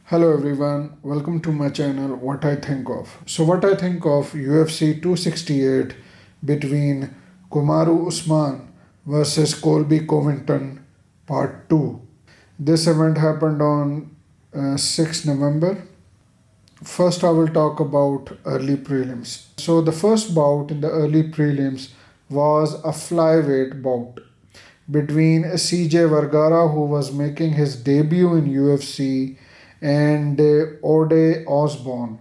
Hello everyone, welcome to my channel What I Think of. So what I think of UFC 268 between Kamaru Usman versus Colby Covington Part 2. This event happened on 6 November. First I will talk about early prelims. So the first bout in the early prelims was a flyweight bout between CJ Vergara, who was making his debut in UFC, and Ode Osborne.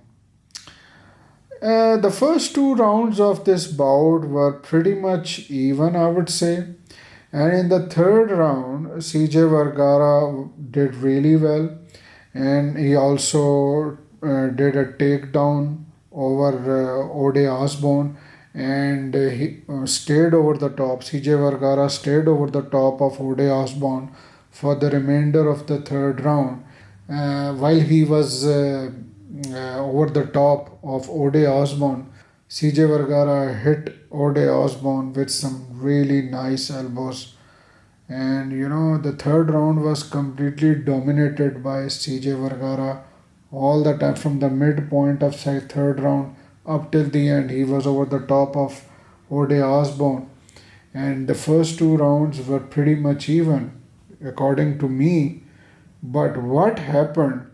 The first two rounds of this bout were pretty much even, I would say. And in the third round, CJ Vergara did really well, and he also did a takedown over Ode Osborne, and he stayed over the top. CJ Vergara stayed over the top of Ode Osborne for the remainder of the third round. While he was over the top of Ode Osborne, CJ Vergara hit Ode Osborne with some really nice elbows. And the third round was completely dominated by CJ Vergara all the time from the midpoint of third round up till the end. He was over the top of Ode Osborne. And the first two rounds were pretty much even, according to me. But what happened?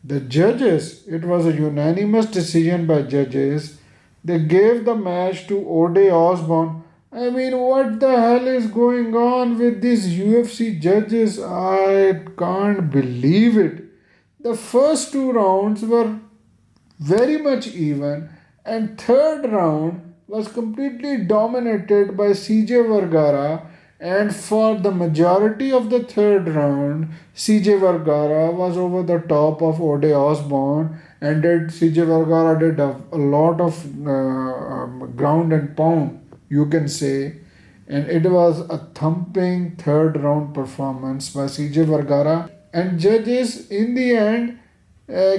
The judges, it was a unanimous decision by judges. They gave the match to Ode Osborne. I mean, what the hell is going on with these UFC judges? I can't believe it. The first two rounds were very much even, and third round was completely dominated by CJ Vergara, and for the majority of the third round CJ Vergara was over the top of Ode Osborne, and CJ Vergara did a lot of ground and pound, you can say, and it was a thumping third round performance by CJ Vergara, and judges in the end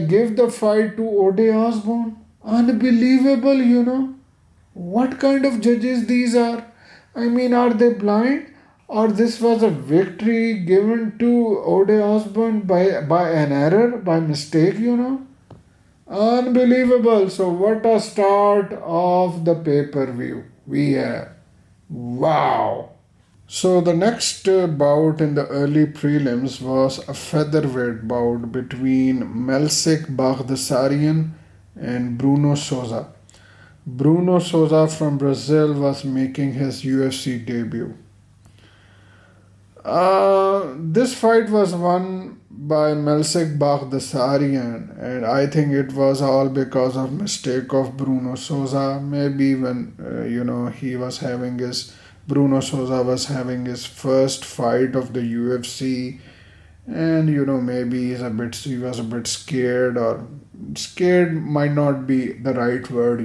give the fight to Ode Osborne. Unbelievable. What kind of judges these are? I mean, are they blind? Or this was a victory given to Ode Osborne by an error, by mistake? Unbelievable. So what a start of the pay-per-view we have. Wow. So the next bout in the early prelims was a featherweight bout between Melsik Baghdasaryan and Bruno Souza. Bruno Souza from Brazil was making his UFC debut. This fight was won by Melsik Baghdasaryan, and I think it was all because of mistake of Bruno Souza. Maybe when he was having his Bruno Souza was having his first fight of the UFC, and maybe he was a bit scared, or scared might not be the right word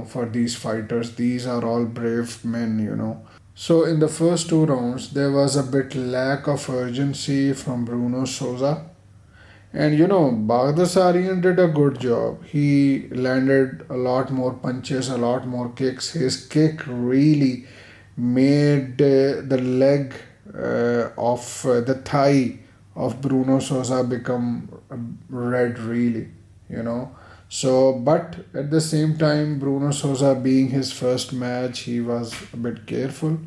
for these fighters. These are all brave men. So in the first two rounds there was a bit lack of urgency from Bruno Souza, and Baghdasaryan did a good job. He landed a lot more punches, a lot more kicks. His kick really made the leg of the thigh of Bruno Souza become red, really. So, but at the same time, Bruno Souza being his first match, he was a bit careful.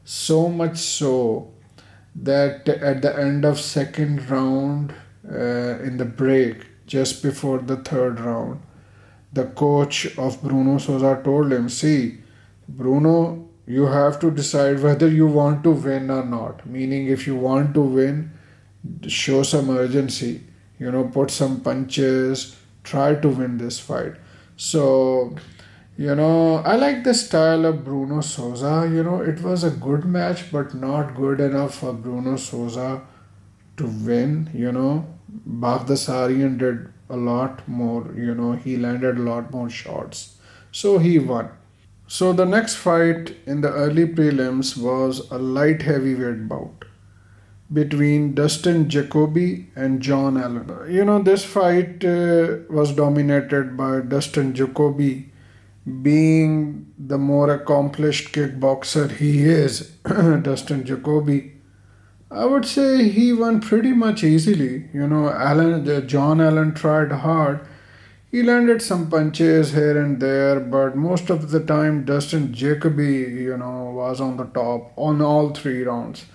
So much so that at the end of second round, in the break, just before the third round, the coach of Bruno Souza told him, "See, Bruno, you have to decide whether you want to win or not. Meaning, if you want to win, show some urgency, put some punches, try to win this fight." So, I like the style of Bruno Souza. It was a good match, but not good enough for Bruno Souza to win. Baghdasaryan did a lot more, he landed a lot more shots. So he won. So the next fight in the early prelims was a light heavyweight bout between Dustin Jacoby and John Allen. This fight was dominated by Dustin Jacoby, being the more accomplished kickboxer he is. Dustin Jacoby I would say he won pretty much easily. John Allen tried hard. He landed some punches here and there, but most of the time Dustin Jacoby, was on the top on all three rounds.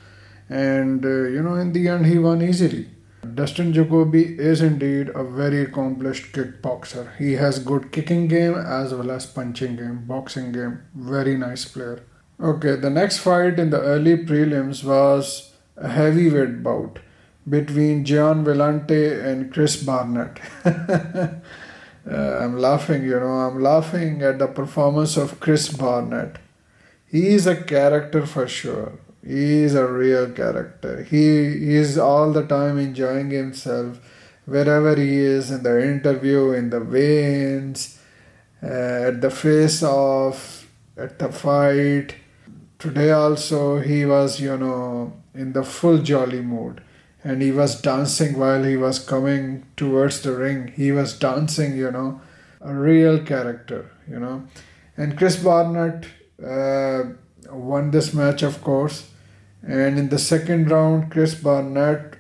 And in the end, he won easily. Dustin Jacoby is indeed a very accomplished kickboxer. He has good kicking game as well as punching game, boxing game. Very nice player. Okay, the next fight in the early prelims was a heavyweight bout between Gian Vellante and Chris Barnett. I'm laughing, I'm laughing at the performance of Chris Barnett. He is a character for sure. He is a real character. He is all the time enjoying himself wherever he is, in the interview, in the weigh-ins, at the face-off, at the fight. Today also he was, in the full jolly mood. And he was dancing while he was coming towards the ring. He was dancing, a real character. And Chris Barnett won this match, of course. And in the second round, Chris Barnett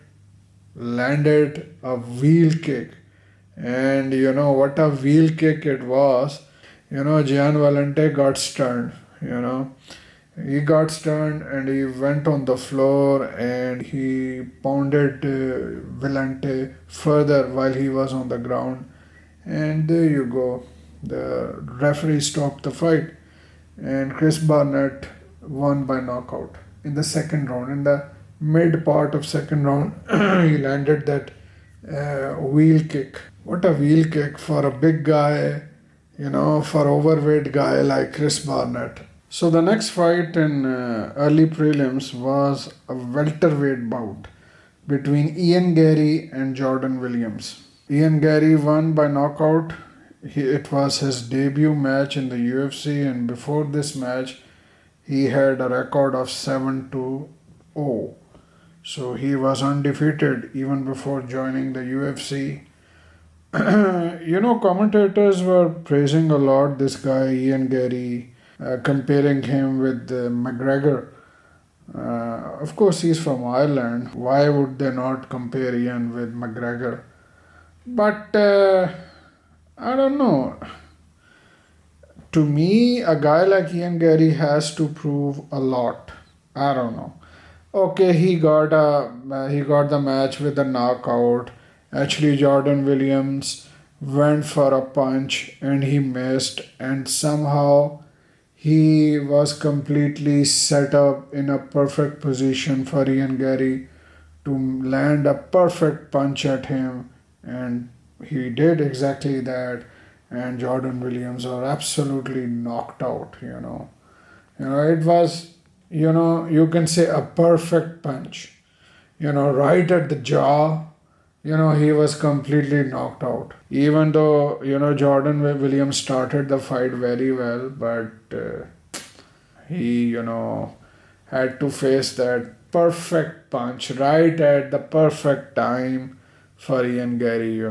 landed a wheel kick. And what a wheel kick it was. Gian Vellante got stunned. He got stunned and he went on the floor and he pounded Vellante further while he was on the ground. And there you go. The referee stopped the fight and Chris Barnett won by knockout in the second round. In the mid part of second round, he landed that wheel kick. What a wheel kick for a big guy, for overweight guy like Chris Barnett. So the next fight in early prelims was a welterweight bout between Ian Gary and Jordan Williams. Ian Gary won by knockout. It was his debut match in the UFC, and before this match he had a record of 7-0. So he was undefeated even before joining the UFC. Commentators were praising a lot this guy Ian Gary, comparing him with McGregor. Of course, he's from Ireland. Why would they not compare Ian with McGregor? But I don't know. To me, a guy like Ian Gary has to prove a lot. I don't know. Okay, he got the match with a knockout. Actually, Jordan Williams went for a punch and he missed, and somehow he was completely set up in a perfect position for Ian Gary to land a perfect punch at him, and he did exactly that, and Jordan Williams was absolutely knocked out. It was, you can say a perfect punch, right at the jaw. He was completely knocked out. Even though, Jordan Williams started the fight very well, but he, had to face that perfect punch right at the perfect time for Ian Gary.